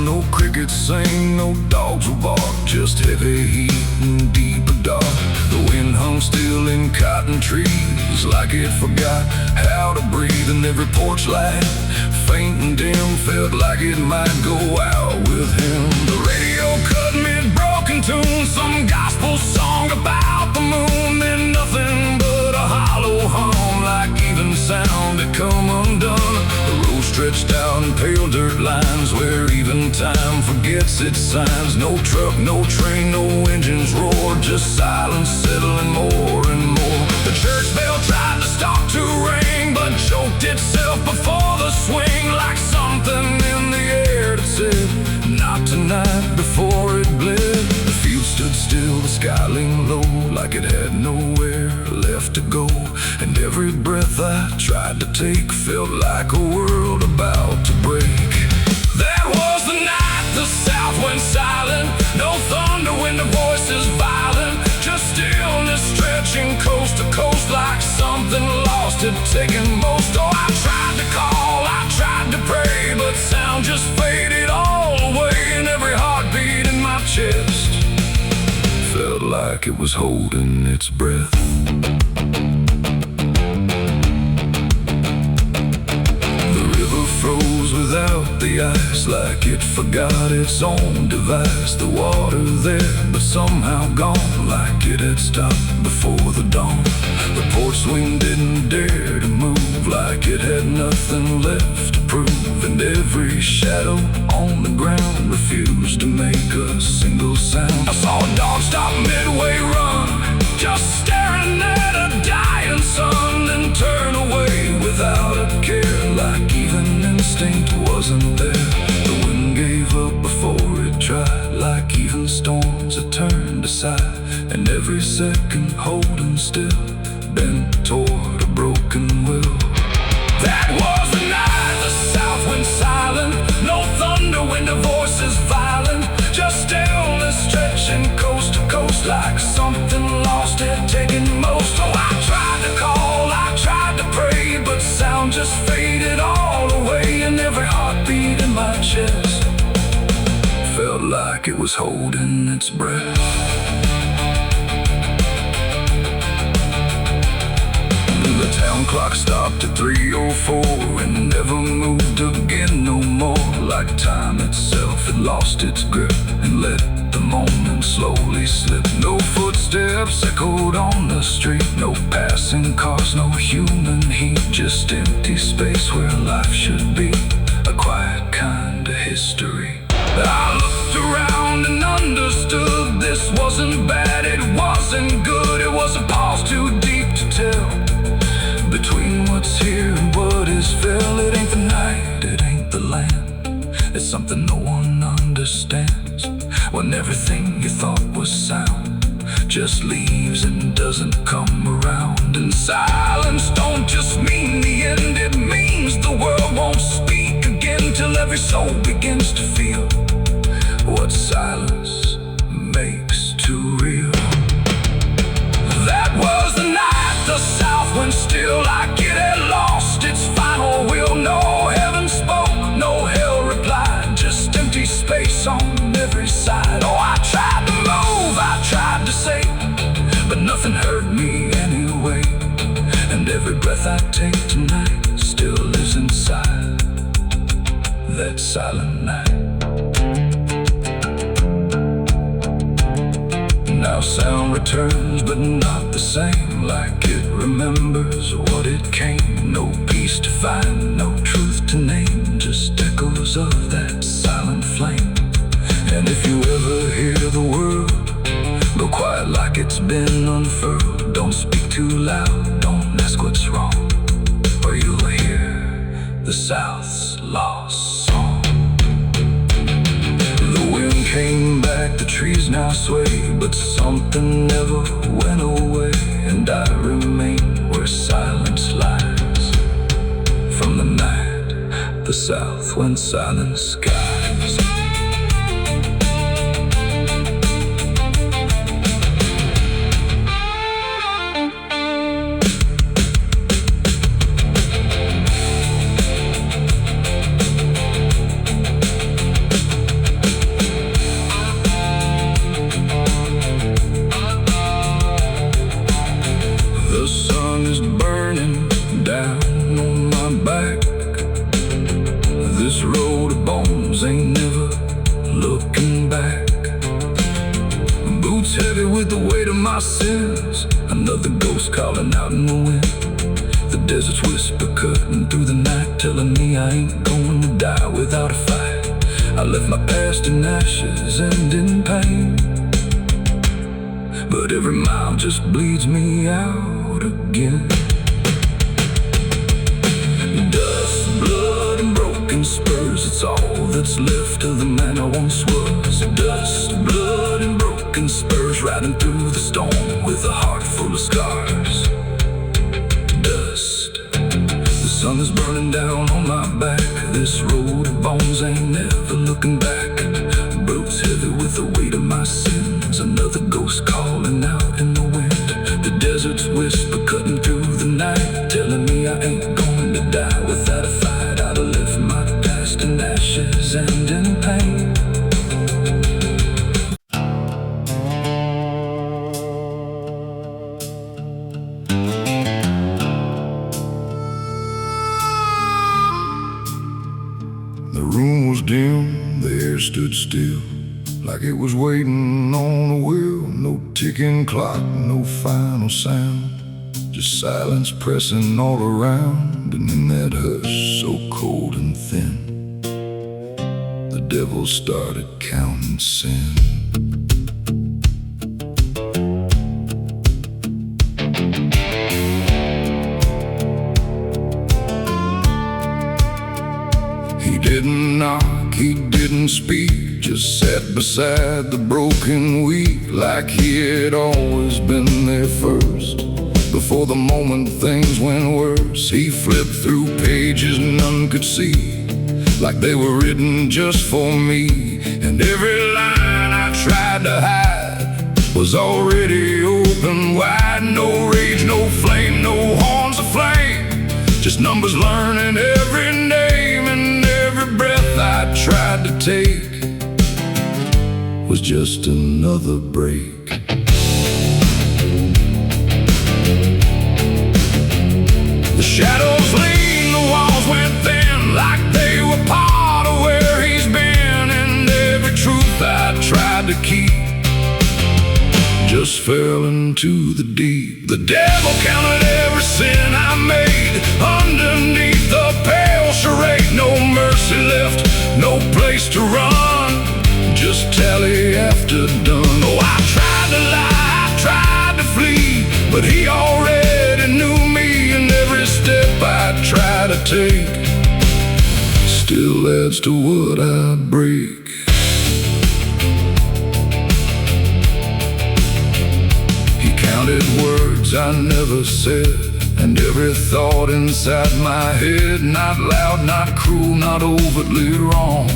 no crickets sing, no dogs will bark, just heavy heat and deeper dark. The wind hung still in cotton trees, like it forgot how to breathe. And every porch light, faint and dim, felt like it might go out with him. The radio cut mid-broken tune, some gospel song about the moon. Then nothing but a hollow hum, like even sound had come undone. The road stretched out in pale dirt lines, where even time forgets its signs. No truck, no train, no engines roar, just silence settling more and more. The church bell tried to stop to ring, but choked itself before the swing, like something in the air that said, not tonight, before it bled. The field stood still, the sky leaned low, like it had nowhere left to go. And every breath I tried to take felt like a world about to break. That was the night the South went silent. No thunder when the voices violent, just stillness stretching coast to coast, like something lost had taken most. Oh, I tried to call, I tried to pray, but sound just faded all away. And every heartbeat in my chest felt like it was holding its breath. Froze without the ice, like it forgot its own device. The water there, but somehow gone, like it had stopped before the dawn. The porch swing didn't dare to move, like it had nothing left to prove. And every shadow on the ground refused to make a single sound. I saw a dog stop midway run, just staring at a dying sun, then turn away without a care, like even instinct wasn't there. The wind gave up before it tried, like even storms had turned aside. And every second holding still, bent toward a broken will. That was the night the South went silent. No thunder when the voices violent, just stillness stretching coast to coast, like something lost had taken most. Oh, I tried to call, I tried to pray, but sound just faded all away. And every heartbeat in my chest felt like it was holding its breath. The town clock stopped at 3:04 and never moved again no more, like time itself had lost its grip and let the moment slowly slip. No footsteps echoed on the street, no passing cars, no human heat, just empty space where life should be, a quiet kind of history. I looked around and understood this wasn't bad, it wasn't good. It was a pause too deep to tell, between what's here and what is fell. It ain't the night, it ain't the land, it's something no one understands. When everything you thought was sound just leaves and doesn't come around. And silence don't just mean the end, it means the world won't speak again, till every soul begins to feel what silence makes too real. That was the night the South went still, like it had lost its final will. No heaven spoke, no hell replied, just empty space on every side. Oh, I tried to move, I tried to say, but nothing hurt me anyway. And every breath I take tonight still lives inside that silent night. Now sound returns, but not the same, like it remembers what it came. No peace to find, no truth to name, just echoes of that silent flame. And if you ever hear the world go quiet like it's been unfurled, don't speak too loud, don't ask what's wrong, or you'll hear the South's lost song. The wind came back, the trees now sway, but something never went away. And I remain where silence lies, from the night the South went silent skies. never looking back. Boots heavy with the weight of my sins, another ghost calling out in the wind. The desert's whisper cutting through the night, telling me I ain't going to die without a fight. I left my past in ashes and in pain, but every mile just bleeds me out again. Dust, blood, and broken spurs, it's all that's left of the man I once was. Dust, blood, and broken spurs, riding through the storm with a heart full of scars. Dust, the sun is burning down on my back. This road of bones ain't never looking back. Boots heavy with the weight of my sins, another ghost calling out in the wind. The desert's whisper cutting through the night, telling me I ain't going to die without a fight. I'd have left my past in ashes and in pain. The room was dim, the air stood still, like it was waiting on a wheel. No ticking clock, no final sound, just silence pressing all around. And in that hush so cold and thin, the devil started counting sin. He didn't knock, he didn't speak, just sat beside the broken wheat, like he had always been there first. Before the moment things went worse, he flipped through pages none could see, like they were written just for me. And every line I tried to hide was already open wide. No rage, no flame, no horns of flame, just numbers learning every name. And every breath I tried to take was just another break. The shadows lean, the walls went thin, like they were part of where he's been. And every truth I tried to keep just fell into the deep. The devil counted every sin I made underneath the pale charade. No mercy left, no place to run, just tally after done. Oh, I tried to lie, I tried to flee, but he already knew me. And every step I try to take still adds to what I break. He counted words I never said, and every thought inside my head, not loud, not cruel, not overtly wrong,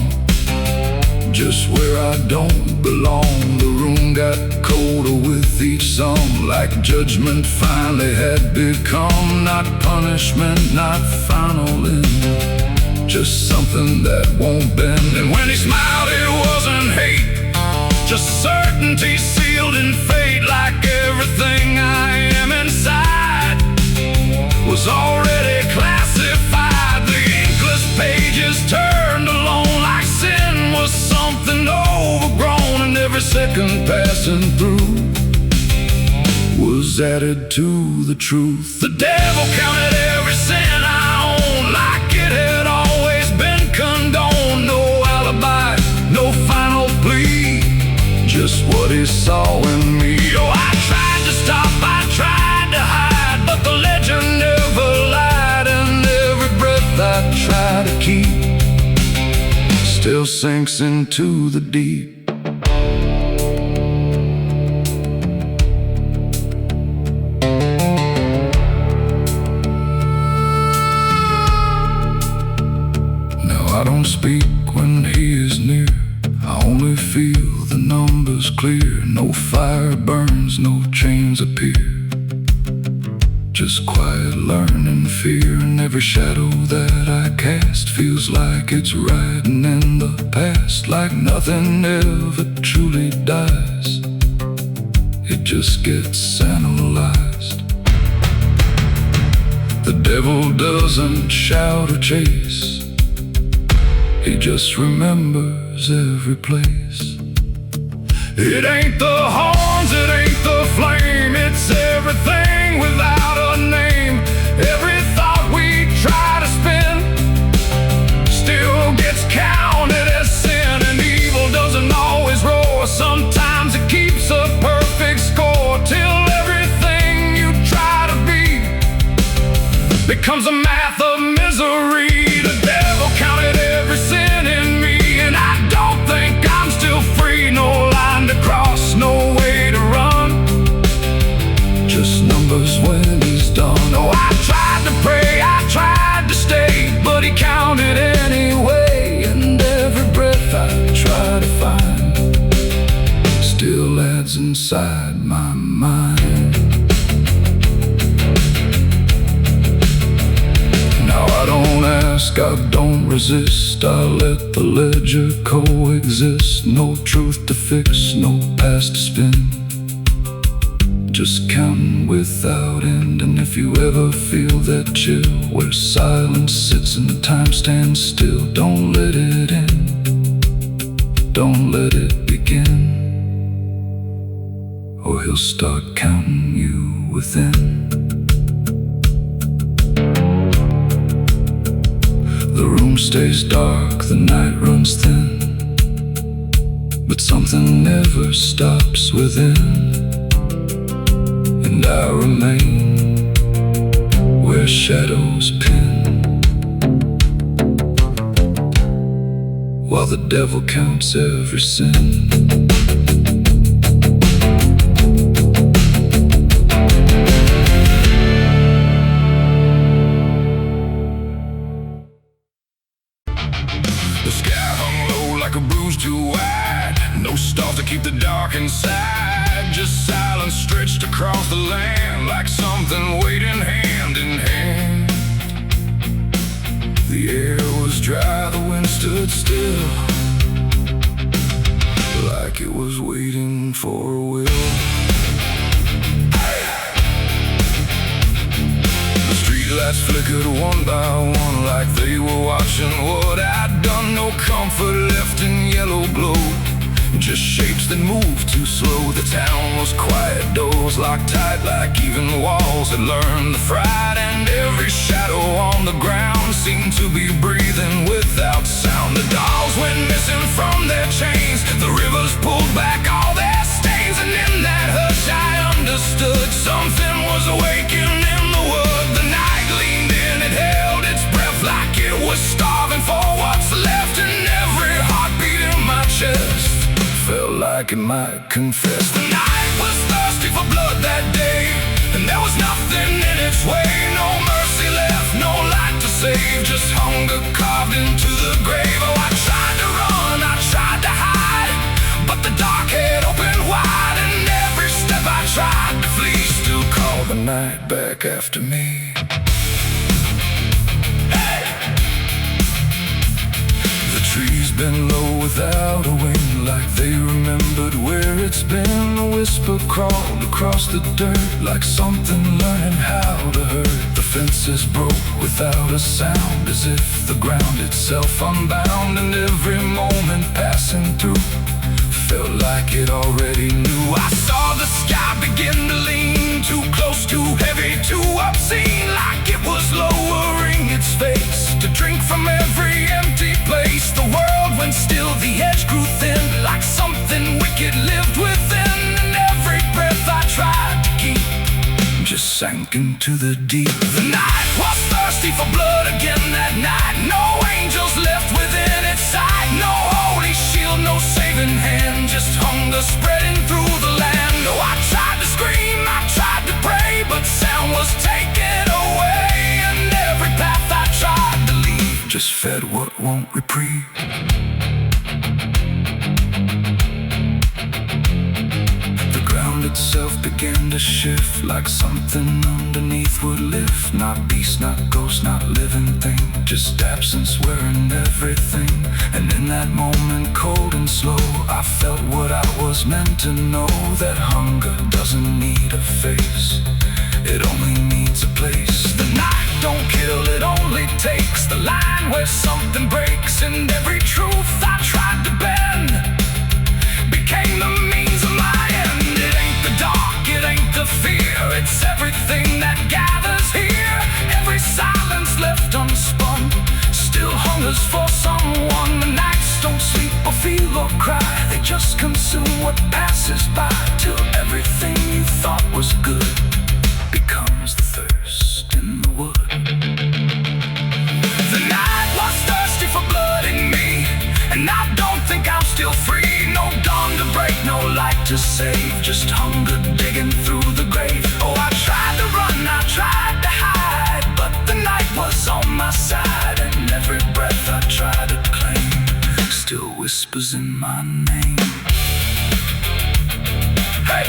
just where I don't belong. The room got colder with each song, like judgment finally had become not punishment, not final end, just something that won't bend. And when he smiled, it wasn't hate, just certainty sealed in fate. Like everything I am inside was already classified. The inkless pages turned alone, like sin was something overgrown. And every second passing through was added to the truth. The devil counted every sin I owned, like it had always been condoned. No alibi, no final plea, just what he saw in me. Oh, I tried to stop, I tried to hide, but the legend never lied. And every breath I try to keep still sinks into the deep. Now I don't speak when he is near, I only feel the numbers clear. No fire burns, no chains appear, just quiet learning fear. And every shadow that I cast feels like it's riding in the past, like nothing ever truly dies, it just gets analyzed. The devil doesn't shout or chase, he just remembers covers every place. It ain't the horns, it ain't the flame, it's everything without a name. Every thought we try to spin still gets counted as sin. And evil doesn't always roar, sometimes it keeps a perfect score, till everything you try to be becomes a math of misery. The devil counted every sin in me, and I don't think I'm still free. No line to cross, no way to run, just numbers when he's done. Oh, I tried to pray, I tried to stay, but he counted anyway. And every breath I try to find still adds inside my mind. Now I don't ask, I don't resist, I let the ledger coexist. No truth to fix, no past to spin, just counting without end. And if you ever feel that chill where silence sits and time stands still, don't let it in, don't let it begin, or he'll start counting you within. The room stays dark, the night runs thin, but something never stops within. And I remain where shadows pin, while the devil counts every sin. The sky hung low like a bruise too wide, no stars to keep the dark inside, just silence stretched across the land like something waiting hand in hand. The air was dry, the wind stood still, like it was waiting for a will. The streetlights flickered one by one, like they were watching what I'd done. No comfort left in yellow glow, just shapes that moved too slow. The town was quiet, doors locked tight, like even walls had learned the fright. And every shadow on the ground seemed to be breathing without sound. The dolls went missing from their chains, the rivers pulled back all their stains. And in that hush I understood something was awakening in the wood. The night leaned in, it held its breath like it was starving for what's left. And every heartbeat in my chest felt like it might confess. The night was thirsty for blood that day, and there was nothing in its way. No mercy left, no light to save, just hunger carved into the grave. Oh, I tried to run, I tried to hide, but the dark had opened wide. And every step I tried to flee still called the night back after me. Trees bend low without a wing, like they remembered where it's been. A whisper crawled across the dirt, like something learning how to hurt. The fences broke without a sound, as if the ground itself unbound. And every moment passing through felt like it already knew. I saw the sky begin to lean, too close, too heavy, too obscene, like it was lowering its face to drink from every empty place. The world went still, the edge grew thin, like something wicked lived within. And every breath I tried to keep just sank into the deep. The night was thirsty for blood again that night. No angels left within its sight, no holy shield, no saving hand, just hunger spreading through the land. Oh, I tried to scream, I tried to pray, but sound was taken away. And every path I tried to leave just fed what won't reprieve. The ground itself began to shift, like something underneath would lift. Not beast, not ghost, not living thing, just absence wearing everything. And in that moment, cold and slow, I felt what I was meant to know, that hunger doesn't need a face, it only needs a place. The night don't kill, it only takes the line where something breaks. And every truth I tried to bend became the means of my end. It ain't the dark, it ain't the fear, it's everything that gathers here. Every silence left unspun still hungers for someone. The nights don't sleep or feel or cry, they just consume what passes by, till everything you thought was good becomes the thirst in the wood. The night was thirsty for blood in me, and I don't think I'm still free. No dawn to break, no light to save, just hunger digging through the grave. Oh, I tried to run, I tried to hide, but the night was on my side, and every breath I tried to claim still whispers in my name. Hey!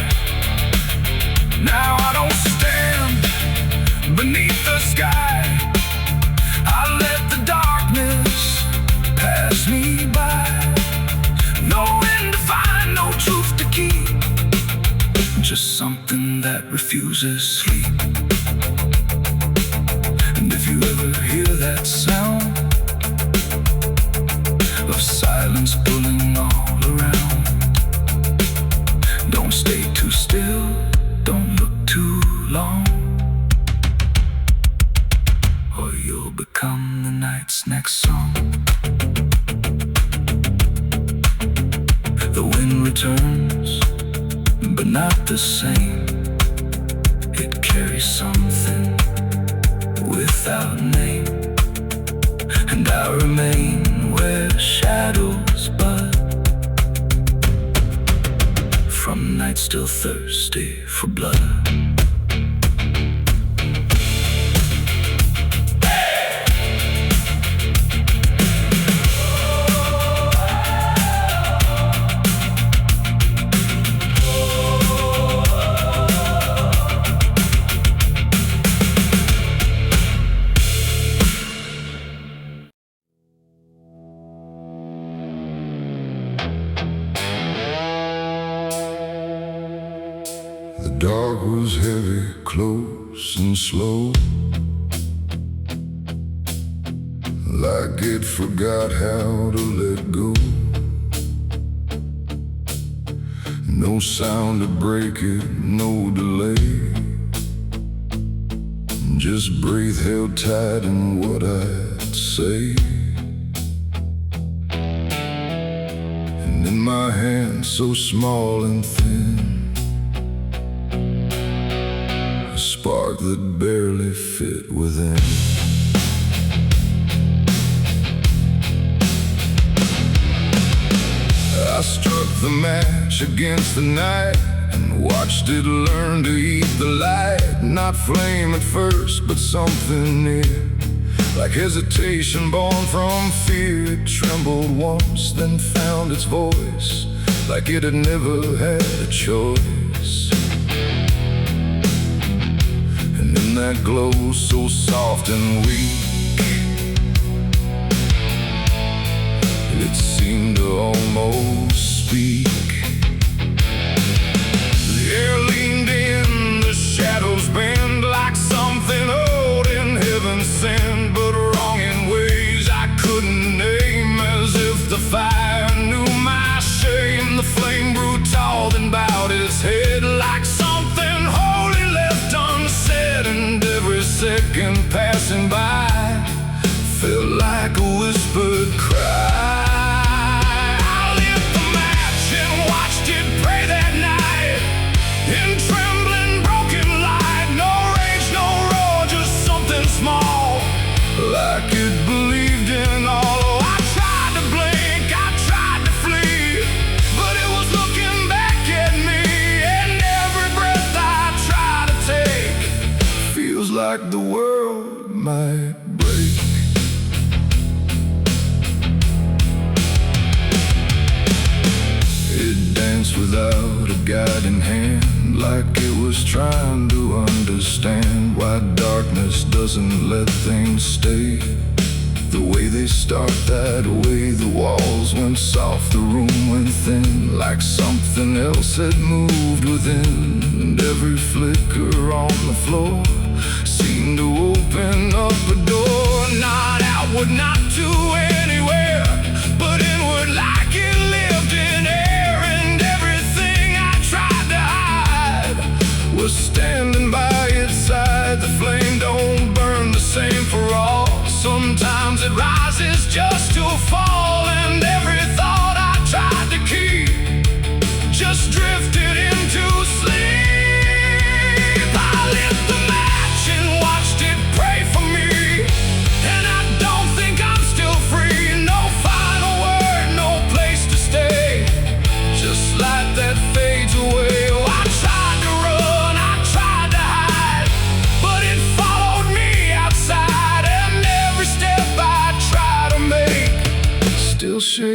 Now I don't stand beneath the sky, I let the darkness pass me by. No end to find, no truth to keep, just something that refuses sleep. And if you ever hear that sound of silence pulling all around, don't stay too still, don't look too long, or you'll become the night's next song. The wind returns, but not the same. It carries something without name, and I remain where shadows bud, from nights still thirsty for blood. The dark was heavy, close and slow, like it forgot how to let go. No sound to break it, no delay, just breath held tight in what I'd say. And in my hand so small and thin, a spark that barely fit within. I struck the match against the night and watched it learn to eat the light. Not flame at first, but something near, like hesitation born from fear. It trembled once, then found its voice, like it had never had a choice. And in that glow so soft and weak, it seemed to almost speak. The air leaned in, the shadows bend, like something old in heaven sent, but wrong in ways I couldn't name. As if the fire knew my shame, the flame grew tall, then bowed its head, like something holy left unsaid. And every second passing by felt like a whispered cry. Like it believed in all. Oh, I tried to blink, I tried to flee, but it was looking back at me. And every breath I try to take feels like the world might break. It danced without a guiding hand, like it was trying to understand why darkness doesn't let things stay the way they start. That way the walls went soft, the room went thin, like something else had moved within. And every flicker on the floor seemed to open up a door, not outward, not to anywhere, but inward, like it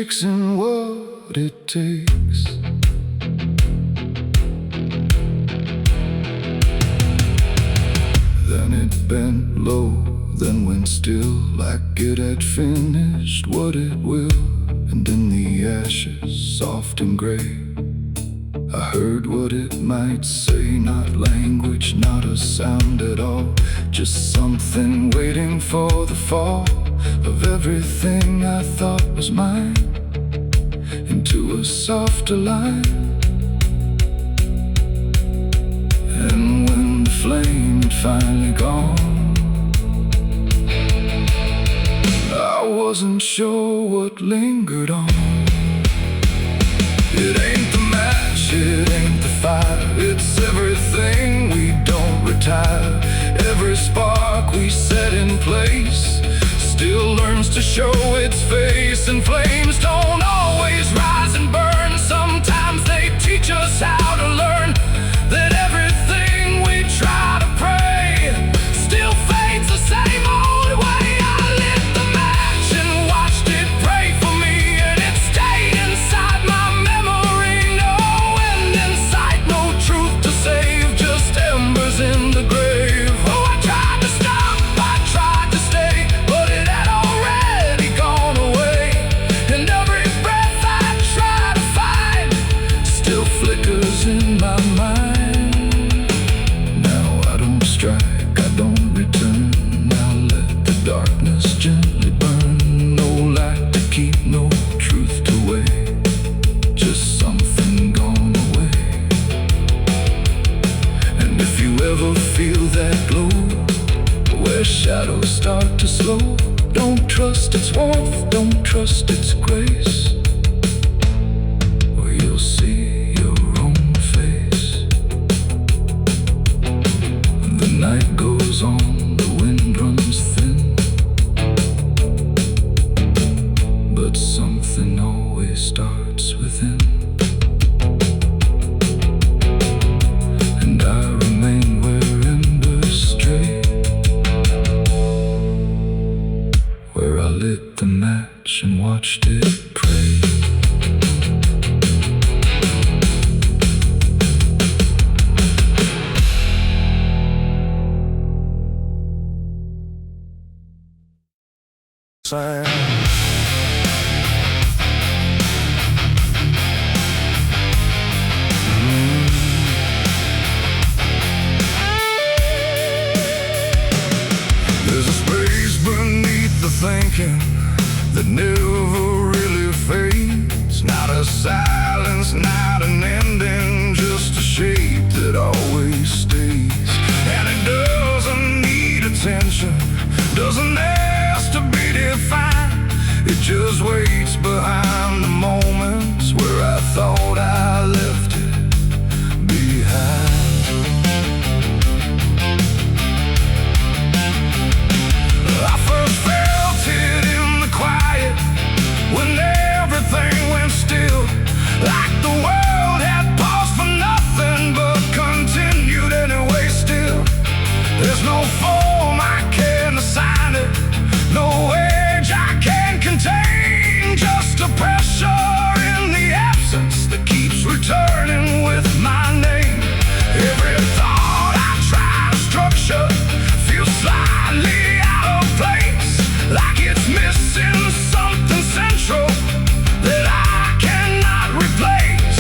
fixing what it takes. Then it bent low, then went still, like it had finished what it will. And in the ashes, soft and gray, I heard what it might say. Not language, not a sound at all, just something waiting for the fall of everything I thought was mine into a softer line. And when the flame had finally gone, I wasn't sure what lingered on. It ain't the match, it ain't the fire, it's everything we don't retire. Every spark we set in place still learns to show its face. And flames don't always rise and burn, sometimes they teach us how to learn that everything we try to pray still fades the same old way. I lit the match and watched it pray for me, and it stayed inside my memory. No end in sight, no truth to save, just embers in the grave. Oh, I tried to stop, I tried to stay, but it had already gone away. And every breath I try to find still flickers in my mind. Now I don't strike, I don't return. Now let the darkness gently burn. No light to keep, no truth to weigh, just something gone away. And if you ever feel that glow where shadows start to slow, don't trust its warmth, don't trust its grace, or you'll see your own face. The night goes on, the wind runs thin, but something always starts within. And I remain where embers stray, where I lit the match and watched it pray. There's a space beneath the thinking that never really fades. Not a silence, not an ending, just a shape that always stays. And it doesn't need attention, doesn't ask to be defined. It just waits behind the moments where I thought I left it behind. I first felt it in the quiet, when everything went still, like the world had paused for nothing but continued anyway still. There's no form I can assign it, no age I can contain, just a pressure in the absence that keeps returning with my name. Every thought I try to structure feels slightly out of place, like it's missing something central that I cannot replace.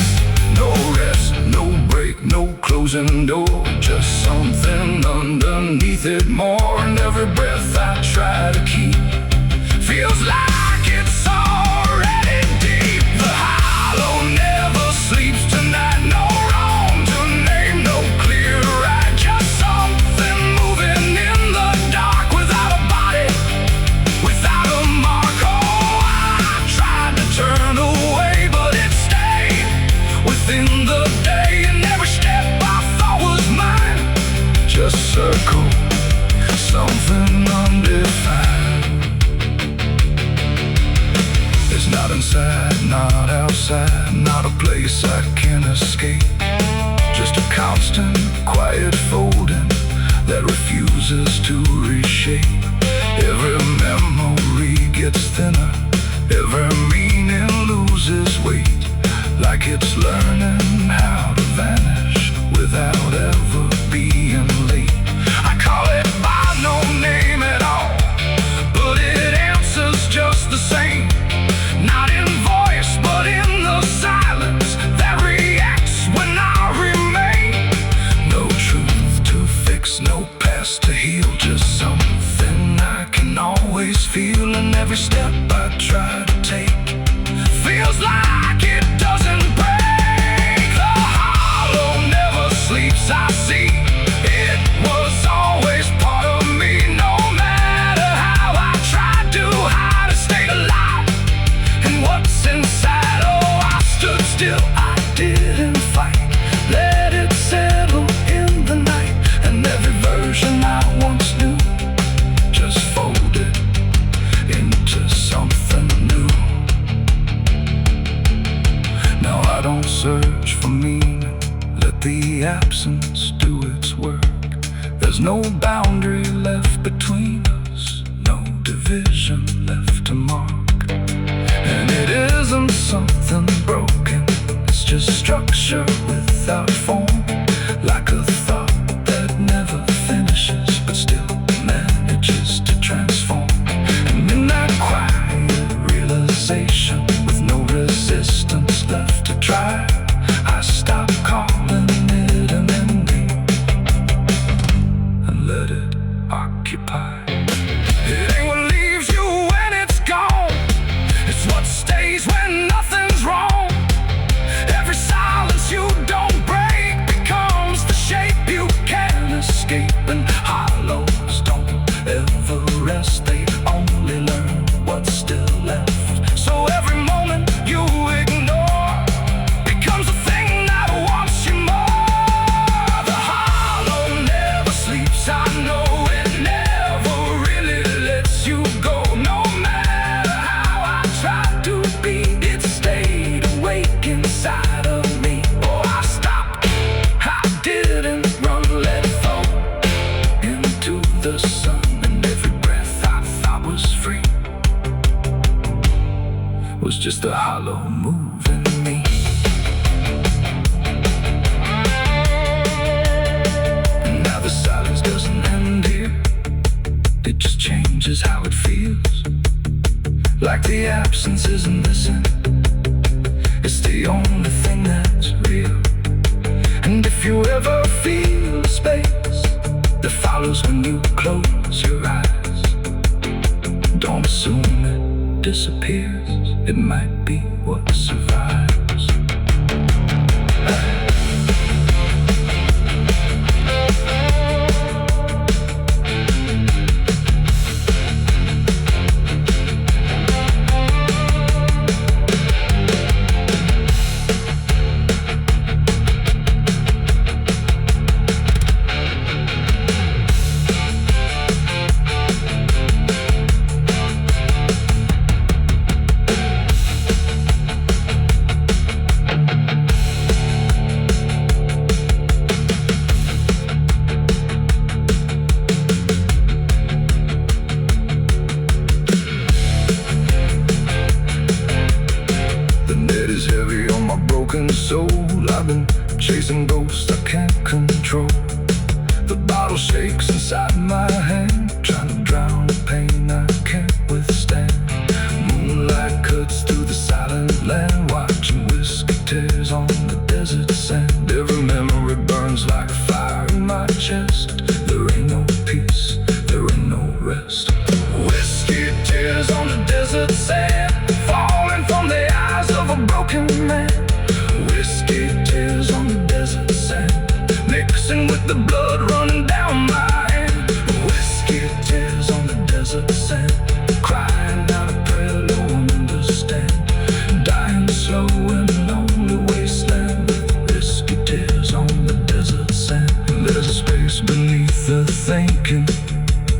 No rest, no break, no closing door, just something underneath it more. And every breath I try to keep feels like it's already deep. The hollow never sleeps tonight, no wrong to name, no clear right, just something moving in the dark without a body, without a mark. Oh, I tried to turn away, but it stayed within the day. And every step I thought was mine just circled something undefined. It's not inside, not outside, not a place I can escape, just a constant, quiet folding that refuses to reshape. Every memory gets thinner Every meaning loses weight, like it's learning how to vanish without ever being late. I call it by no name at all, but it answers just the same. Not in voice, but in the silence that reacts when I remain. No truth to fix, no past to heal, just something I can always feel. And every step I try to take feels like it doesn't break. The hollow never sleeps, I see. It was always part of me, no matter how I tried to hide or stay alive. And what's inside, oh, I stood still, I didn't fight. Let it settle in the night, and every version I once knew just folded into something new. Now I don't search for meaning, let the absence do its work. There's no boundary left between us, no division left to mark. And it isn't something broken, it's just structure without form, like a thought that never finishes but still manages to transform. And in that quiet realization, with no resistance left to try, I stop calling it an ending and let it occupy. It ain't what leaves you when it's gone, it's what stays when nothing's wrong. Every silence you don't break becomes the shape you can't escape. And hollows don't ever rest, they only learn what's still left. So every moment you ignore becomes a thing that wants you more. The hollow never sleeps, I know it never really lets you go. No matter how I tried to be, it stayed awake inside of me. Oh, I stopped, I didn't run, let it fall into the sun. And every breath I thought was free was just a hollow moving me. And now the silence doesn't end here, it just changes how it feels. Like the absence isn't missing, it's the only thing that's real. And if you ever feel the space that follows when you close your eyes, don't assume it disappears, it might be what survives. Soul, I've been chasing ghosts I can't control. The bottle shakes inside my hand, trying to drown the pain I can't withstand. Moonlight cuts through the silent land, watching whiskey tears on the desert sand. Every memory burns like fire in my chest. There ain't no peace, there ain't no rest. Whiskey tears on the desert sand, falling from the eyes of a broken man. Whiskey tears on the desert sand, mixing with the blood running down my hand. Whiskey tears on the desert sand, crying out a prayer no one understand. Dying slow in a lonely wasteland, whiskey tears on the desert sand. There's a space beneath the thinking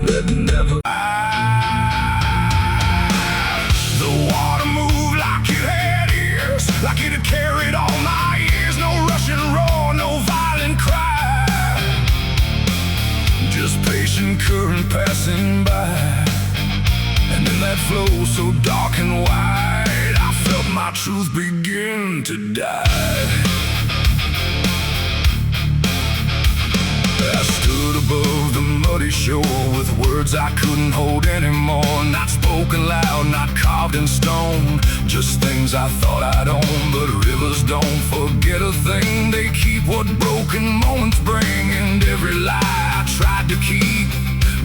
that never. The water moved like it had ears, like it had carried all my years. No rushing roar, no violent cry. truth begin to die. I stood above the muddy shore with words I couldn't hold anymore. Not spoken loud, not carved in stone, just things I thought I'd own. But rivers don't forget a thing, they keep what broken moments bring. And every lie I tried to keep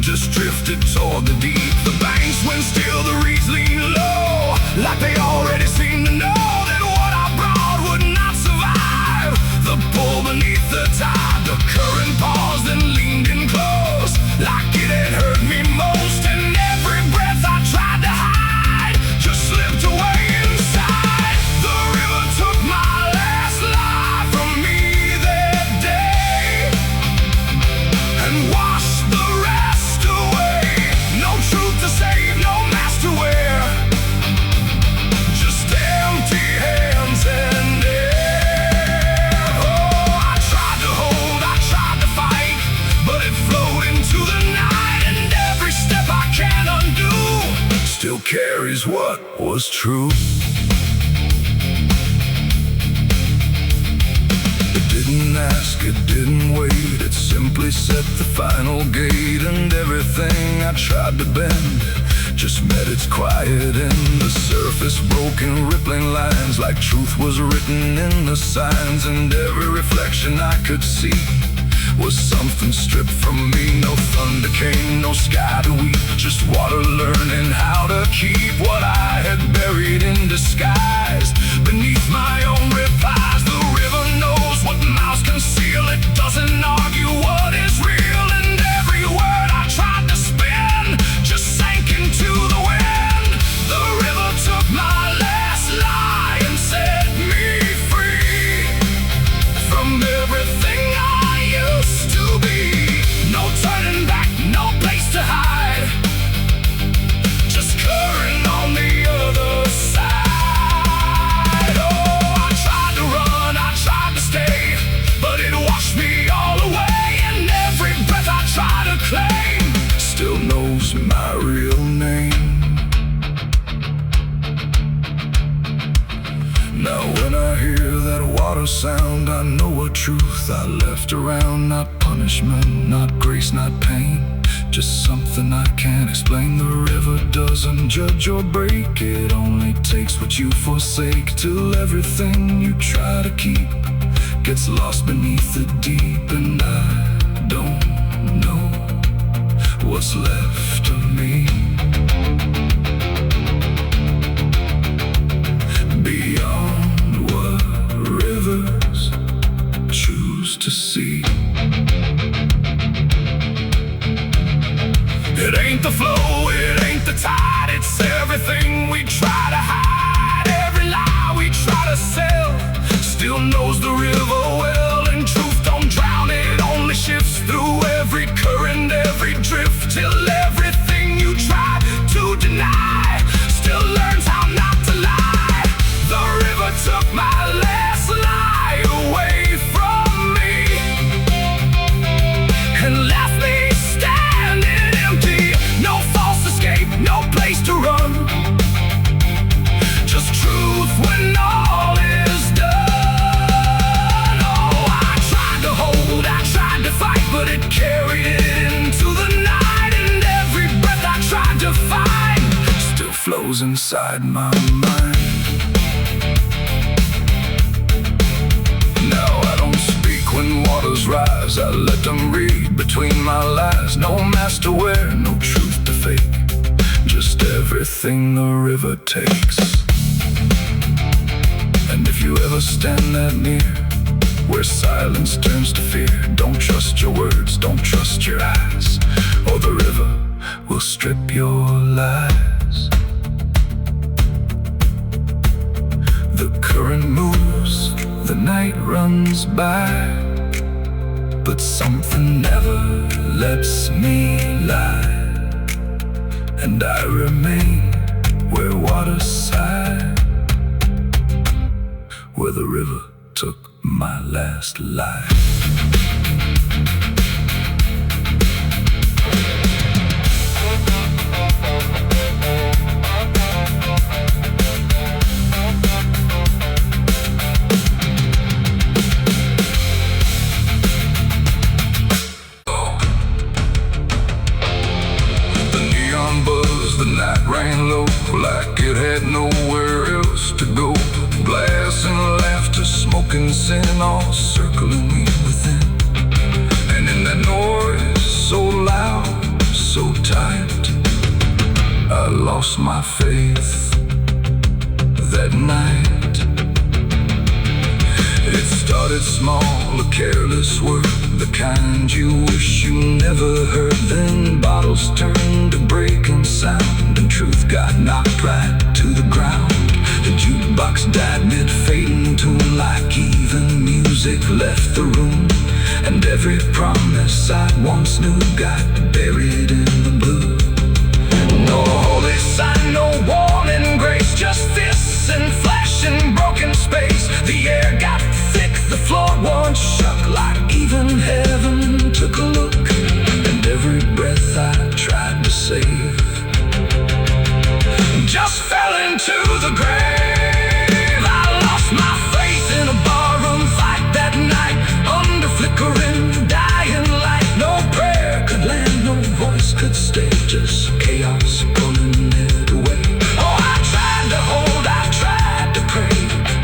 just drifted toward the deep. The banks went still, the reeds lean low, like they already seemed to know that what I brought would not survive the pull beneath the tide. The current paused and leaned in close, like it had hurt me most. And every breath I tried to hide just slipped away inside. The river took my last life from me that day and washed the rest away. No truth to save, no mask to wear, just empty hands and air. Oh, I tried to hold, I tried to fight, but it flowed into the night. And every step I can't undo still carries what was true. It didn't ask, it didn't wait, it simply set the final gate. And everything I tried to bend just met its quiet end. The surface broke in rippling lines, like truth was written in the signs. And every reflection I could see was something stripped from me. No thunder came, no sky to weep, just water learning how to keep what I had buried in disguise beneath my own replies. The river knows what mouths conceal, it doesn't argue what is real. And every word I tried to spin just sank into the wind. The river took my last lie and set me free from everything I used to be. No turning back, no place to hide, just current on the other side. Oh, I tried to run, I tried to stay, but it washed me all away. And every breath I try to claim still knows my real name. Now when I hear that water sound, I know a truth I left around. Not punishment, not grace, not pain, just something I can't explain. The river doesn't judge or break, it only takes what you forsake, till everything you try to keep gets lost beneath the deep. And I don't know what's left of me beyond what rivers choose to see. It ain't the flow, it ain't the tide, it's everything we try to hide. Every lie we try to sell still knows the river well. And truth don't drown, it only shifts through every current, every drift, till everything you try to deny still learns how not to lie. The river took my last lie away from me and left me standing empty. No false escape, no place to run, just truth when all is done. Oh, I tried to hold, I tried to fight, but it carried it into the night. And every breath I tried to find still flows inside my mind. Now I don't speak when waters rise, I let them read between my lies. No mask to wear, no truth to fake, just everything the river takes. And if you ever stand that near, where silence turns to fear, don't trust your words, don't trust your eyes, or the river will strip your lies. The current moves, the night runs by, but something never lets me lie. And I remain where water sigh, where the river took my last life. broken sin all circling me within. And in that noise so loud, so tight, I lost my faith that night. It started small, a careless word, the kind you wish you never heard. Then bottles turned to breaking sound, and truth got knocked right to the ground. The jukebox died mid-fading tune, like even music left the room. And every promise I once knew got buried in the blue. No holy sign, no warning grace, just fists and flashing broken space. The air got thick, the floor once shook, like even heaven took a look. And every breath I tried to save just fell into the grave. I lost my faith in a barroom fight that night, under flickering, dying light. No prayer could land, no voice could stay, just chaos pulling it away. Oh, I tried to hold, I tried to pray,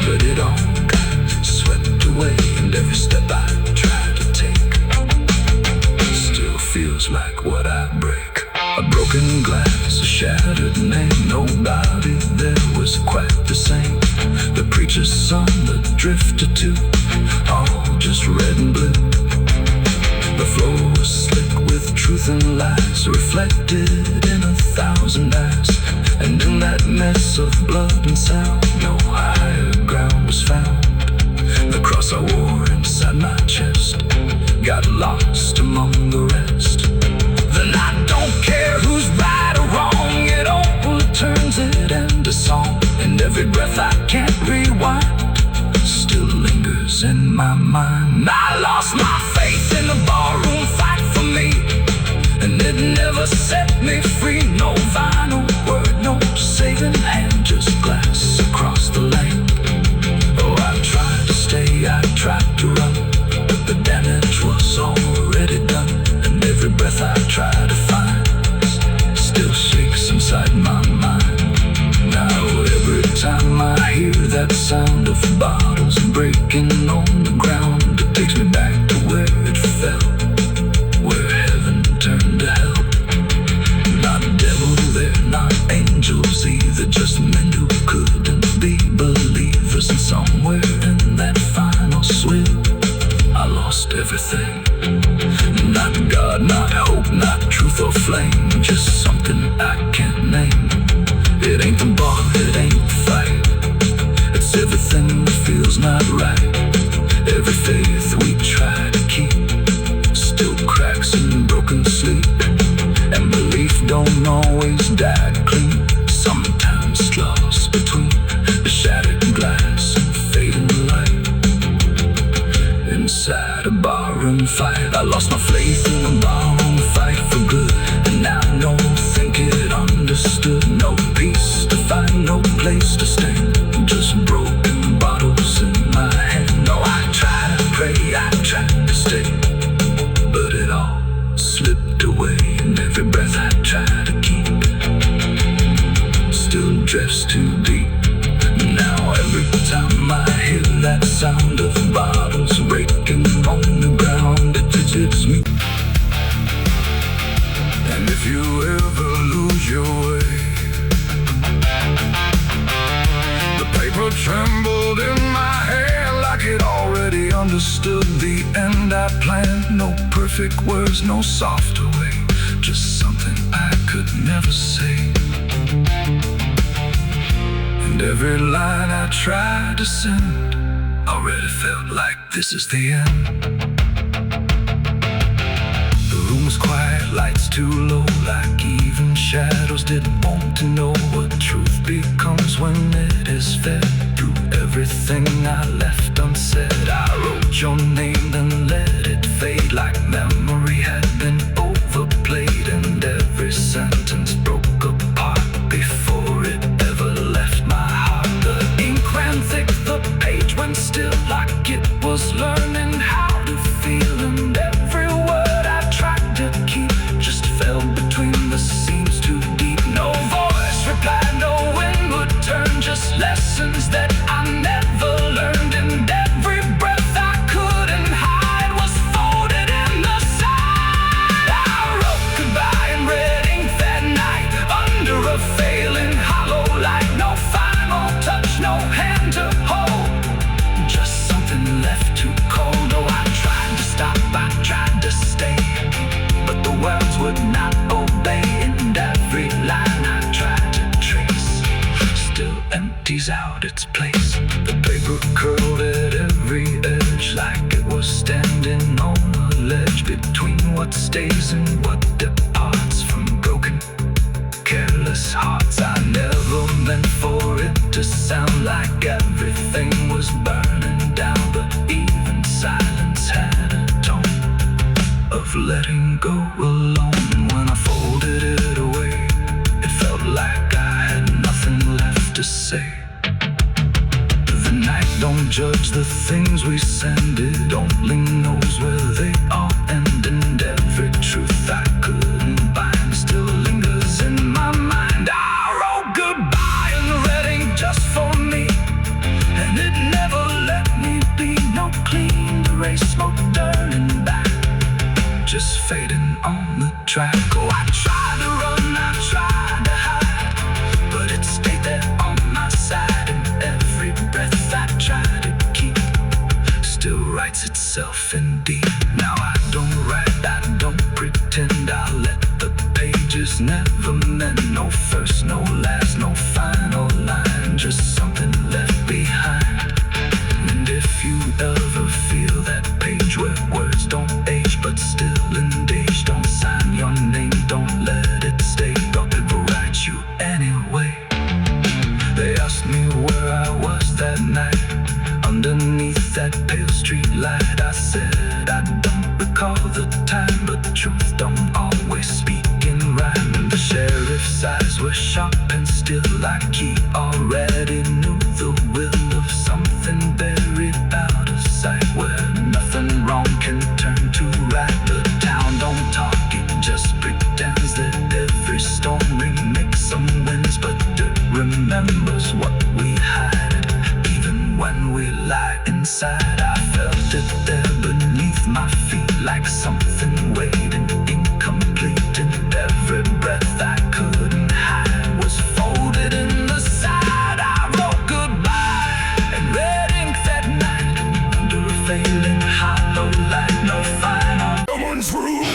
but it all got swept away. And every step I tried to take still feels like what I break. A broken glass, a shattered name, nobody there was quite the same. The preacher's son, the drifter too, all just red and blue. The floor was slick with truth and lies, reflected in 1,000 eyes. And in that mess of blood and sound, no higher ground was found. The cross I wore inside my chest got lost among the rest. Then I don't care who's right or wrong, it all turns it into song. And every breath I can't rewind still lingers in my mind. I lost my faith in the barroom fight for me, and it never set me free. No final word, no saving hand, just glass across the lane. Oh, I tried to stay, I tried to run, but the damage was already done. And every breath I try to find still shakes inside my mind. Now every time I hear that sound of bottles breaking on the ground, it takes me back to where it fell, where heaven turned to hell. Not devil there, not angels either, just men who couldn't be believers. And somewhere in that final swim, I lost everything. Not God, not hope, not truth or flame, just something I can't name. It ain't the bar, it ain't the fight, it's everything that feels not right. Every faith we try to keep still cracks in broken sleep. And belief don't always die clean, sometimes it's lost between the shattered glass and fading light. Inside a barroom fight, I lost my faith in a barroom fight for good. And now no think it understood, no peace to find, no place to stand, just broken bottles in my hand. No, I tried to pray, I tried to stay, but it all slipped away. And every breath I tried to keep still drifts too deep. Now every time I hear that sound of bottles breaking on the ground, it hits me. And if you ever lose your way, the paper trembled in my hand like it already understood the end I planned. No perfect words, no softer way, just something I could never say. And every line I tried to send already felt like this is the end. The room was quiet, lights too low, like even shadows didn't want to know what truth becomes when it is fed. Through everything I left unsaid, I wrote your name, then let it fade like memory had been overplayed. And every sentence broke apart before it ever left my heart. The ink ran thick, the page went still, like it was learning how to feel. And every word I tried to keep just fell between the seams too deep. No voice replied, no wind would turn, just lessons that I never learned. And every stays out its place. The paper curled at every edge like it was standing on a ledge between what stays and what departs from broken, careless hearts. I never meant for it to sound like everything was burning down, but even silence had a tone of letting go alone. When I folded it away, it felt like I had nothing left to say. The night don't judge the things we send, it only knows where they all end. And every truth I couldn't bind still lingers in my mind. I wrote goodbye in red ink just for me, and it never let me be. No clean erase, smoke turning back, just fading on the track. Oh, I tried to run, I tried to hide, but it stayed there on my side. And every breath I try to keep still writes itself indeed. Now I don't write, I don't pretend. I let the pages never meant no first, no last, no final line, just something left behind. And if you ever feel that page where words don't age but still engage, don't sign your name, don't let it stay, but it will write you anyway. They asked me where I was that night, underneath that pale street light. I said I don't recall the time, but the truth don't always speak in rhyme. And the sheriff's eyes were sharp and still, like he already knew the will of something buried out of sight, where nothing wrong can turn to right. The town don't talk, it just pretends that every storm remakes some winds, but it remembers what we hide. Even when we lie inside, I felt it there beneath my feet, like something waiting incomplete. And every breath I couldn't hide was folded in the side. I wrote goodbye in red ink that night, under a failing hollow light. No final Someone's room.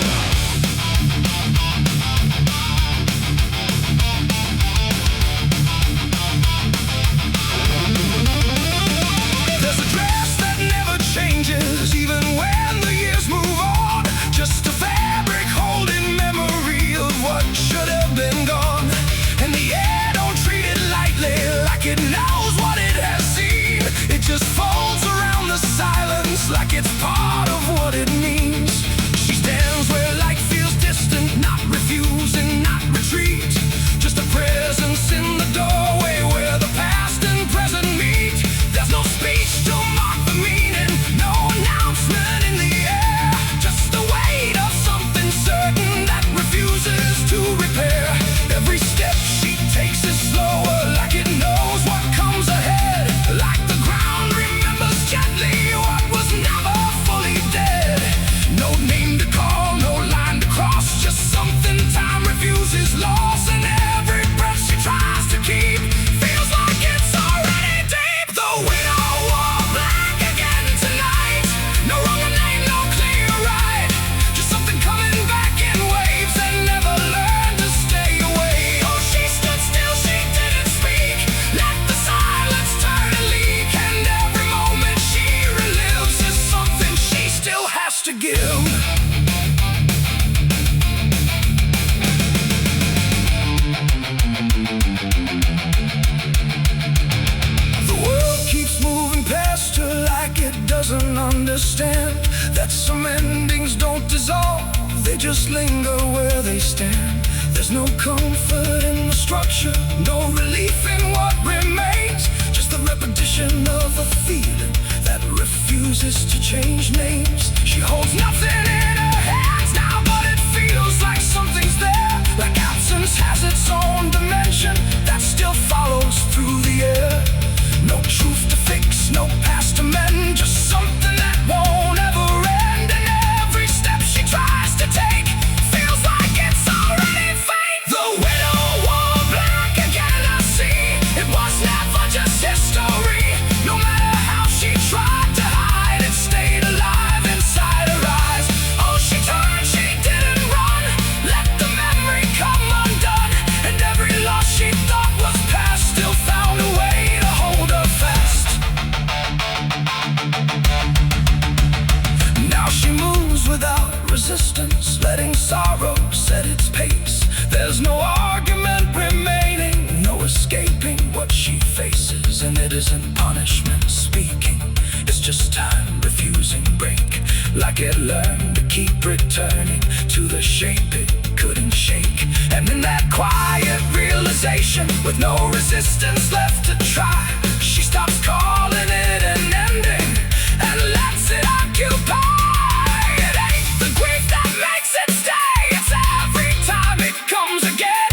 There's a dress that never changes, even when the years move on. Just a fabric holding memory of what should have been gone. And the air don't treat it lightly, like it knows what it has seen. It just folds around the silence like it's part of what it means. She stands where light feels distant, not refusing, not retreat. Just a presence in the doorway where the past and present meet. There's no speech to mark the meaning, no announcement in the air, just the weight of something certain that refuses to repair. Every step she takes is slower, like it knows what comes ahead, like the ground remembers gently what was never fully dead. No name to call, no line to cross, just something time refuses loss. And every breath she tries to keep feels like it's already deep. The widow wore black again tonight, no wrong name, no clear right, just something coming back in waves that never learned to stay away. Oh, she stood still, she didn't speak, let the silence turn and leak. And every moment she relives is something she still has to give. The world keeps moving past her like it doesn't understand that some endings don't dissolve, they just linger where they stand. There's no comfort in the structure, no relief in what remains, just the repetition of a feeling that refuses to change names. She holds nothing in her hands now, but it feels like something's there, like absence has its own dimension that still follows through the air. No truth to fix, no past to mend, just something that won't ever end. And every step she tries to take feels like it's already fate. The widow wore black again, I see, it was never just history. No matter how she tried to hide, it stayed alive inside her eyes. how she moves without resistance, letting sorrow set its pace. There's no argument remaining, no escaping what she faces. And it isn't punishment speaking, it's just time refusing break. Like it learned to keep returning to the shape it couldn't shake. And in that quiet realization, with no resistance left to try, she stops calling it an ending and lets it occupy. It ain't the grief that makes it stay, it's every time it comes again.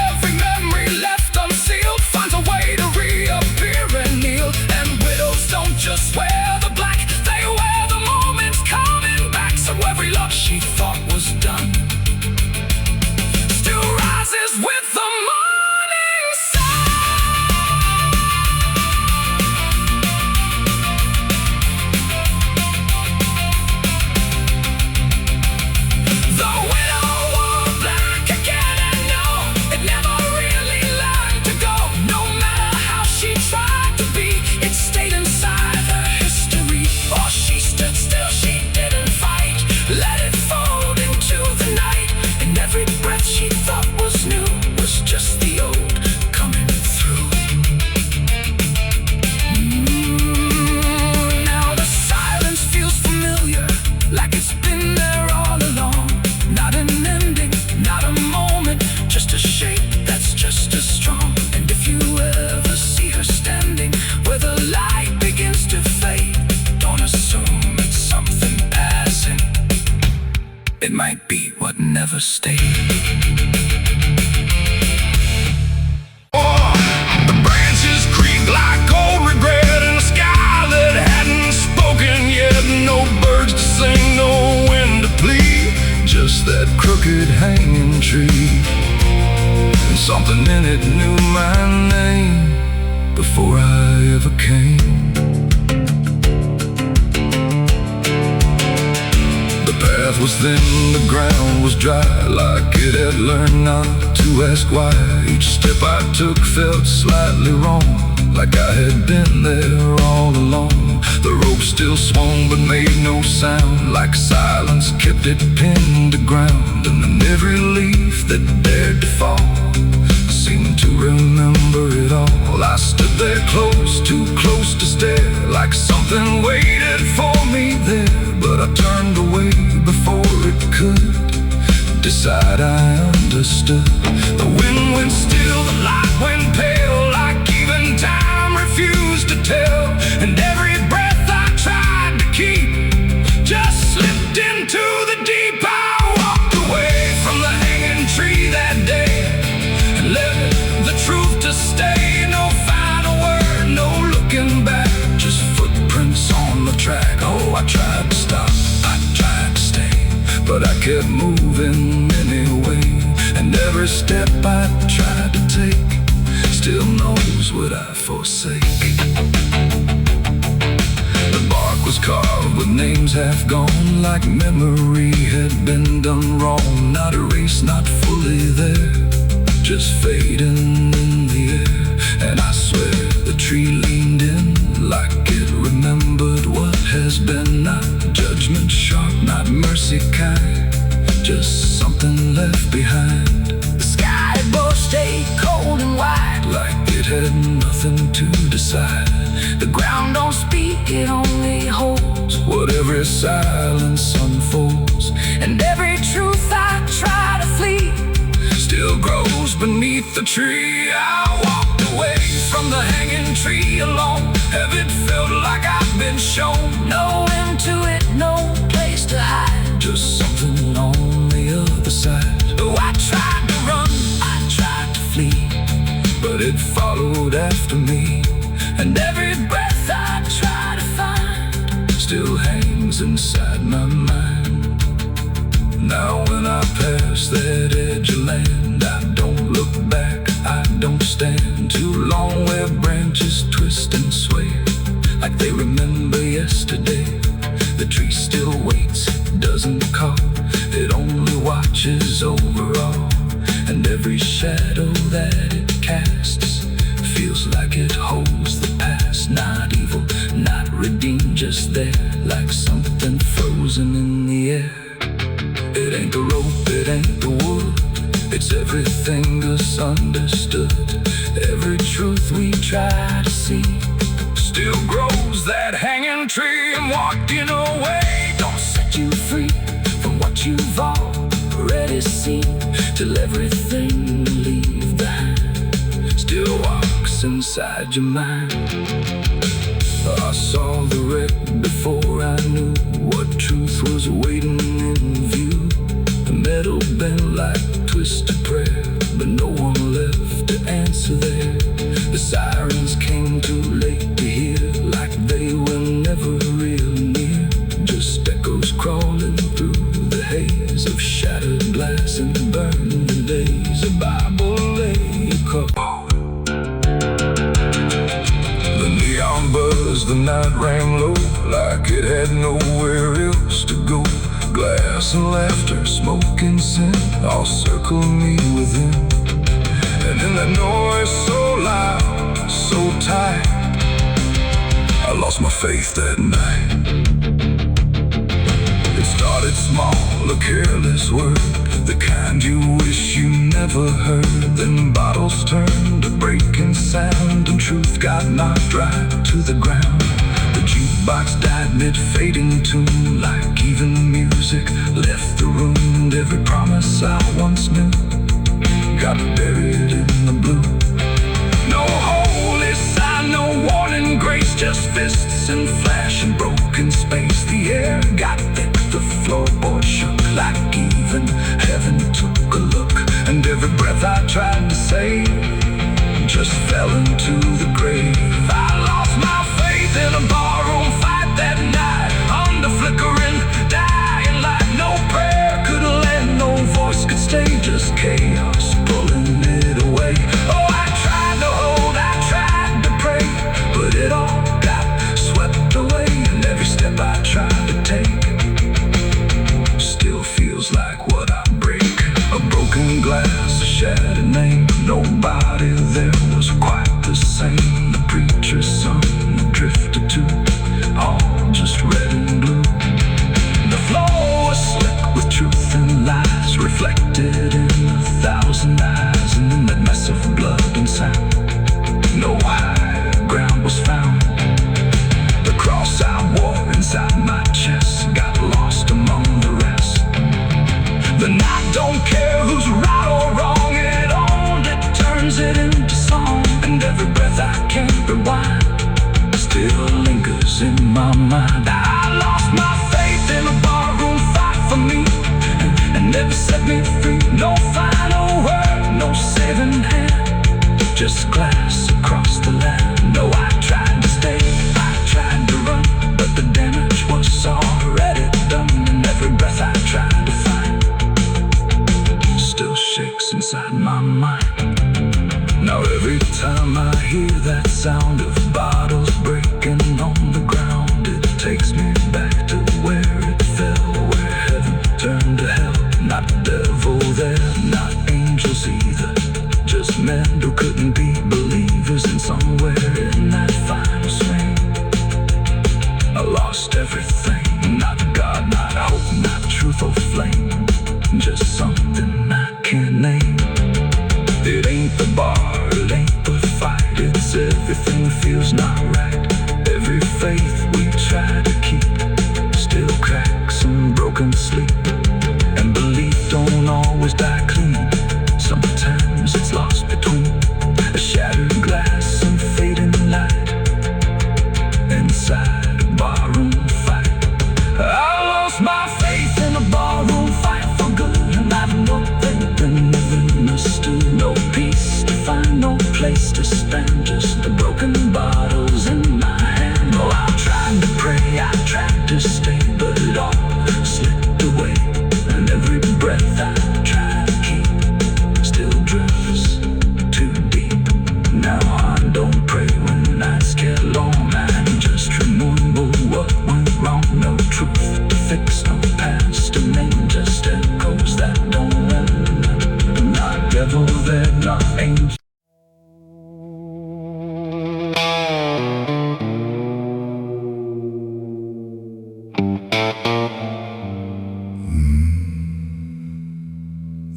Every memory left unsealed finds a way to reappear and kneel. And widows don't just wear the black, they wear the moments coming back. So every love she thought was done still rises with the morning sun. The widow wore black again, and no, it never really learned to go. No matter how she tried to be, it stayed inside her history. Or she stood still, she didn't fight, let it fold into the night. And every breath she thought was new was just the old coming through. Now the silence feels familiar, like it's been there all along. Not an ending, not a moment, just a shape that's just as strong. And if you ever see her standing where the light begins to fade, don't assume it's something passing, it might be what never stayed. The branches creak like old regret in a sky that hadn't spoken yet. No birds to sing, no wind to plead, Just that crooked hanging tree, and something in it knew my name before I ever came. The path was thin, the ground was dry, like it had learned not to ask why. Each step I took felt slightly wrong, like I had been there all along. The rope still swung but made no sound, like silence kept it pinned to ground. And then every leaf that dared to fall seemed to remember it all. I stood there close, too close to stare, like something waited for me there. But I turned away before it could decide I understood. The wind went still, the light went pale, like even time refused to tell. And every breath I tried to keep just slipped into the deep. I walked away from the hanging tree that day and left the truth to stay. No final word, no looking back, just footprints on the track. Oh, I tried to stop, I tried to stay, but I kept moving anyway. And every step I tried to take still knows what I forsake. The bark was carved with names half gone, like memory had been done wrong. Not erased, not fully there, just fading in the air. And I swear the tree leaned in, like it remembered what has been. Not judgment sharp, not mercy kind, just something left behind. The sky above stayed cold and wide, like it had nothing to decide. The ground don't speak, it only holds what every silence unfolds. And every truth I try to flee still grows beneath the tree. I walked away from the hanging tree alone. Heaven felt like I've been shown. No end to it, no place to hide, just something on the other side. Oh, I tried to run, I tried to flee, but it followed after me. And every breath I try to find still hangs inside my mind. Now when I pass that edge of land, I don't look back, I don't stand too long where branches twist and sway, like they remember yesterday. The tree still waits, doesn't call, it only watches over all. And every shadow that it casts feels like it holds the past. Not evil, not redeemed, just there, like something frozen in the air. It ain't the rope, it ain't the wood, it's everything misunderstood. Every truth we try to see still grows that hanging tree, and walking away don't set you free from what you've already seen, till everything you leave behind still walks inside your mind. I saw the wreck before I knew what truth was waiting in view. The metal bent like twisted prayer, but no one left to answer there. The sirens came too late to hear, like they were never real near. Just echoes crawling through the haze of shattered glass and burning days. A Bible lay covered. The neon buzzed, the night rang low, like it had nowhere else to go. Glass and laughter, smoke and sin, all circle me within. And in that noise so loud, so tight, I lost my faith that night. It started small, a careless word, the kind you wish you never heard. Then bottles turned to breaking sound, and truth got knocked right to the ground. The jukebox died mid-fading tune, like even music left the room. And every promise I once knew got buried in the blue. No holy sign, no warning grace, just fists and flash and broken space. The air got thick, the floorboard shook, like even heaven took a look. And every breath I tried to save just fell into the grave. I lost my faith in a barroom fight that night, under flickering, dying light. No prayer could land, no voice could stay, just chaos pulling it away. Oh, I tried to hold, I tried to pray, but it all got swept away. And every step I tried to take still feels like what I break. A broken glass, a shattered name, nobody there was quite the same. The preacher's son drifted too, all just red and blue. The floor was slick with truth and lies, reflected in 1,000 eyes. And in that mess of blood and sound, no higher ground was found. The cross I wore inside my chest got lost among the rest. The night don't care who's right or wrong, it only turns it into song. And every breath I can't rewind still lingers in my mind. I lost my faith in a barroom fight for me, and never set me free. No final word, no saving hand, just glass across the land. No, I tried to stay, I tried to run, but the damage was already done. And every breath I tried to find still shakes inside my mind. Now every time I hear that sound of bottles breaking on the ground, it takes me back to where it fell, where heaven turned to hell. Not devil there, not angels either, just men who couldn't be believed.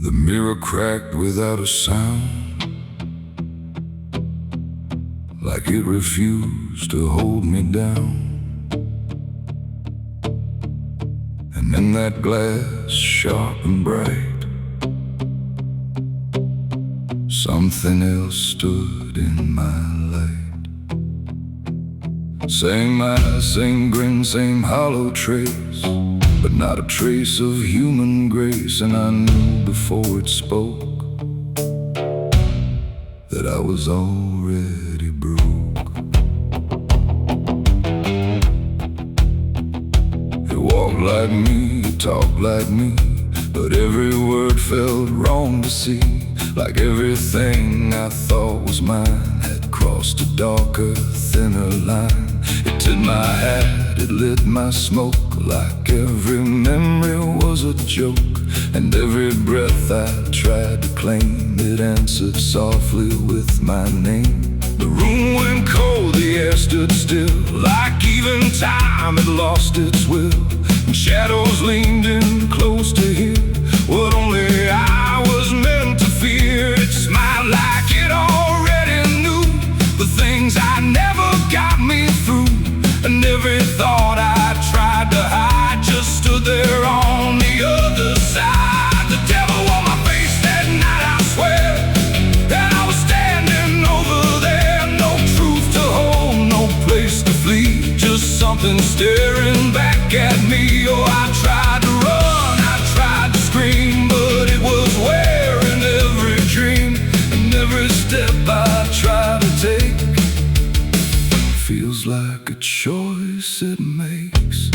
The mirror cracked without a sound, like it refused to hold me down. And in that glass, sharp and bright, something else stood in my light. Same eyes, same grin, same hollow trace, but not a trace of human grace. And I knew before it spoke that I was already broke. It walked like me, it talked like me, but every word felt wrong to see. Like everything I thought was mine had crossed a darker, thinner line. It tipped my hat, it lit my smoke, like every memory was a joke. And every breath I tried to claim, it answered softly with my name. The room went cold, the air stood still, like even time had lost its will. And shadows leaned in close to hear what only I was meant to fear. It smiled like it already knew the things I never got me through. And every thought I tried to hide just stood there on the other side. The devil on my face that night, I swear, and I was standing over there. No truth to hold, no place to flee, just something staring back at me. Oh, I tried to run, I tried to scream, but it was wearing every dream. And every step I tried to take feels like a choice it makes.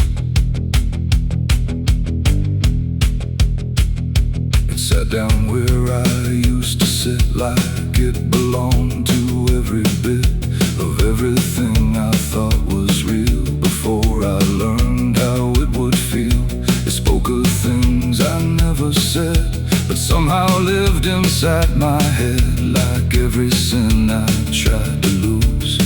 It sat down where I used to sit, like it belonged to every bit of everything I thought was real. Before I learned how it would feel, it spoke of things I never said, but somehow lived inside my head. Like every sin I tried to lose,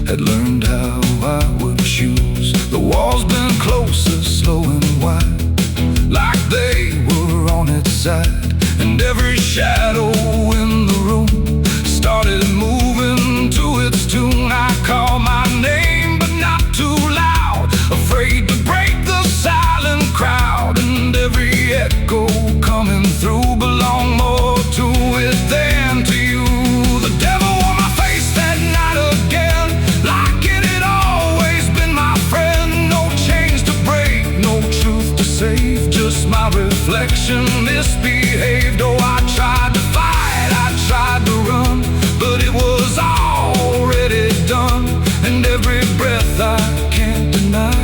had learned how I would choose. The walls bent closer, slow and wide, like they were on its side. And every shadow in the room started moving to its tune. I called my name, but not too loud, afraid to break the silent crowd. And every echo coming through belonged more to it than to you. The devil on my face that night again, like it had always been my friend. No chains to break, no truth to save, just my reflection misbehaved. Oh, I tried to fight, I tried to run, but it was already done. And every breath I can't deny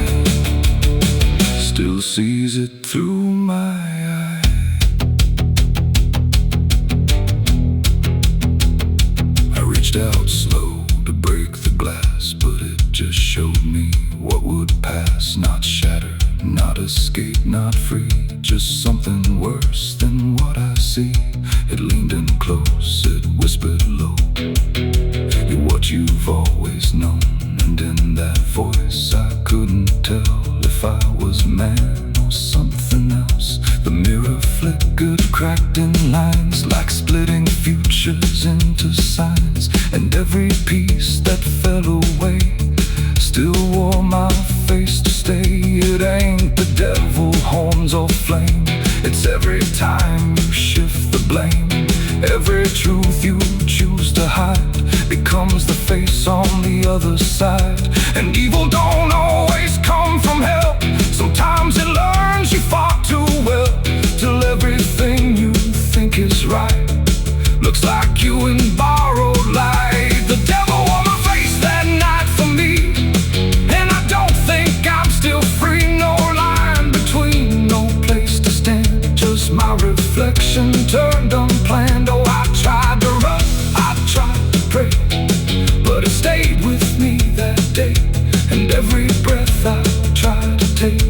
still sees it through my eye. I reached out slow to break the glass, but it just showed me what would pass. Not shatter, not escape, not free, just something worse than what I see. It leaned in close, it whispered low, you're what you've always known. And in that voice I couldn't tell if I was man or something else. The mirror flickered, cracked in lines, like splitting futures into signs. And every piece that fell away still wore my face to stay. It ain't the devil, horns or flame, it's every time you shift the blame. Every truth you choose to hide becomes the face on the other side. And evil don't always come from hell, sometimes it learns you far too well, till everything you think is right looks like you in borrowed light. The devil on my face that night for me, and I don't think I'm still free. No line between, no place to stand, just my reflection turned unplanned. Oh, I tried to run, I tried to pray, but it stayed with me that day. And every breath I try to take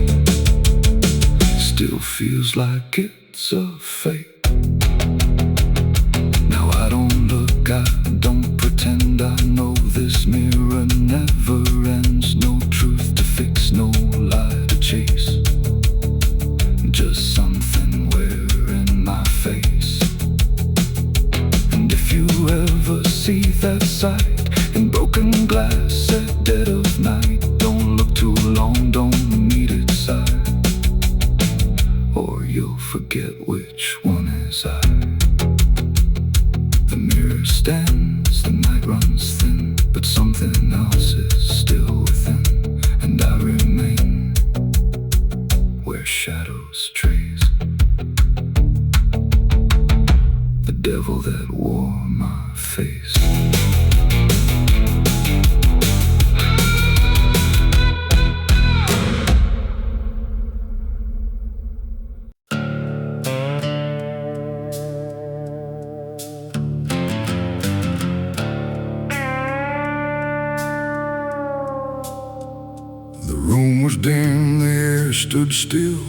still feels like it's a fake. Now I don't look, I don't pretend, I know this mirror never ends. No truth to fix, no lie to chase. forget which one is I. The mirror stands, the night runs thin, but something else is still within, and I remain where shadows trace. The devil that wore my face. The room was dim, the air stood still,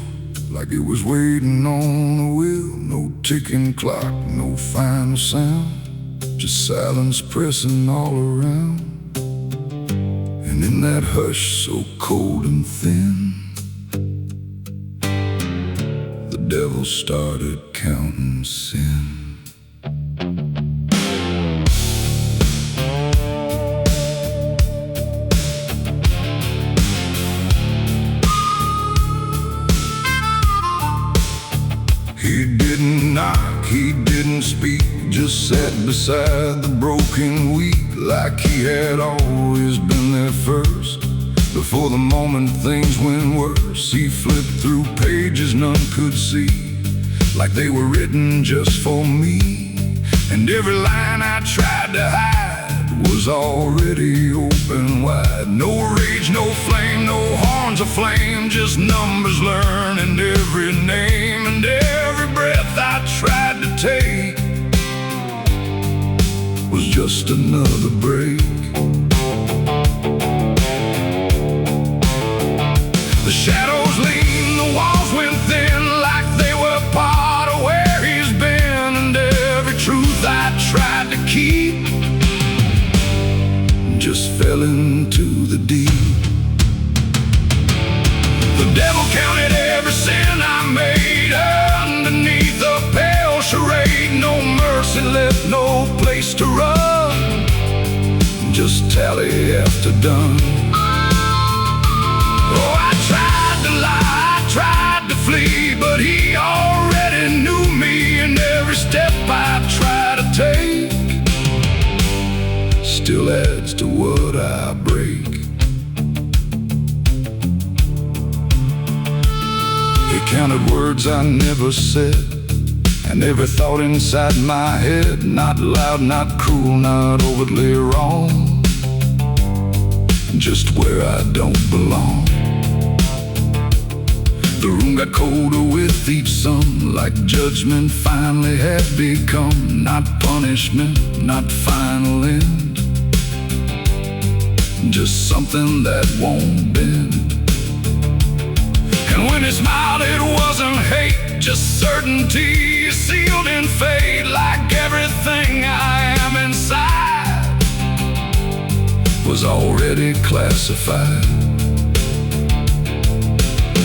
like it was waiting on the wheel. No ticking clock, no final sound, just silence pressing all around. And in that hush so cold and thin, the devil started counting sin. He didn't knock, he didn't speak, just sat beside the broken weak, like he had always been there first. Before the moment things went worse, he flipped through pages none could see, like they were written just for me. And every line I tried to hide was already open wide. No rage, no flame, no horns of flame, just numbers learned and every name. And every breath I tried to take was just another break. The shadows lean, the walls went thin, like they were part of where he's been. And every truth I tried to keep just fell into the deep. The devil counted every sin I made underneath a pale charade. No mercy left, no place to run, just tally after done. Oh, I tried to lie, I tried to flee, but he already knew me. And every step I tried to take still adds to what I break. He counted words I never said, and every thought inside my head, not loud, not cruel, not overtly wrong, just where I don't belong. The room got colder with each sum, like judgment finally had become. Not punishment, not final end, just something that won't bend. And when he smiled it wasn't hate, just certainty sealed in fate. Like everything I am inside was already classified.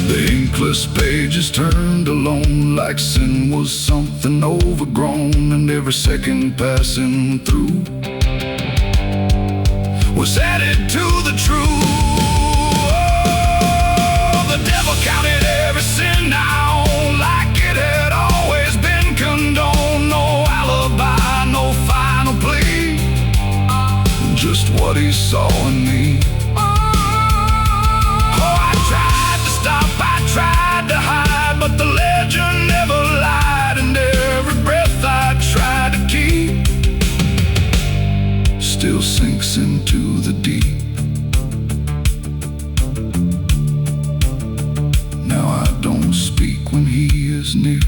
The inkless pages turned alone, like sin was something overgrown. And every second passing through was added to the truth. Oh, the devil counted every sin now, like it had always been condoned. No alibi, no final plea, just what he saw in me. Oh, I tried to stop, I tried to hide, but the legend never lied. And every breath I tried to keep still sinks into the deep. Now I don't speak when he is near,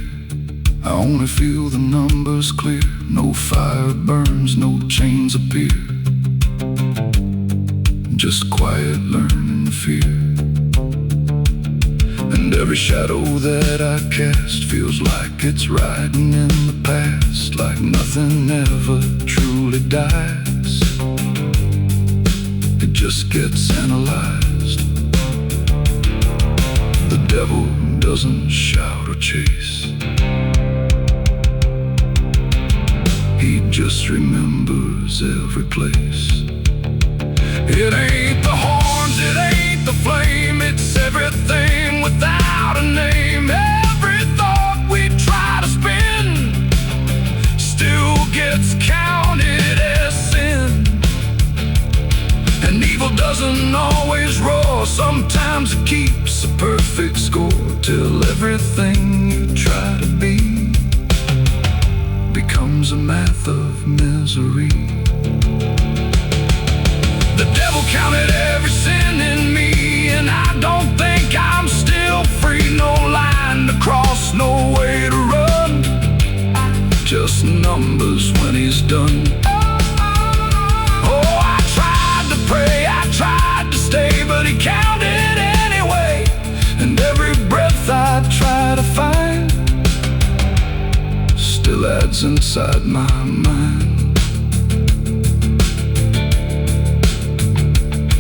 I only feel the numbers clear. No fire burns, no chains appear, just quiet learning fear. And every shadow that I cast feels like it's riding in the past, like nothing ever truly dies, it just gets analyzed. The devil doesn't shout or chase, he just remembers every place. It ain't the horns, it ain't the flame, it's everything without a name. Every thought we perfect score till everything you try to be becomes a math of misery. The devil counted every sin in me, and I don't think I'm still free. No line to cross, no way to run, just numbers when he's done. Oh, I tried to pray, I tried to stay, but he counted anyway. And every breath I try to find still adds inside my mind.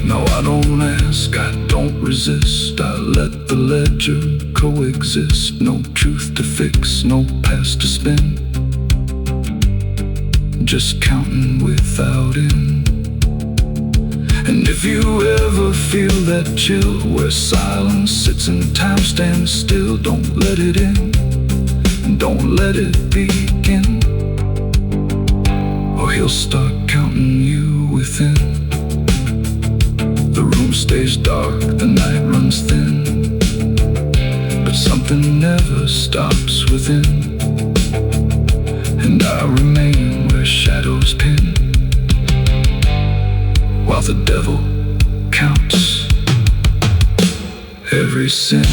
No, I don't ask, I don't resist. I let the ledger coexist. No truth to fix, no past to spin, just counting without end. And if you ever feel that chill where silence sits and time stands still, don't let it in, don't let it begin, or he'll start counting you within. The room stays dark, the night runs thin, but something never stops within. And I remain where shadows pin, while the devil counts every sin.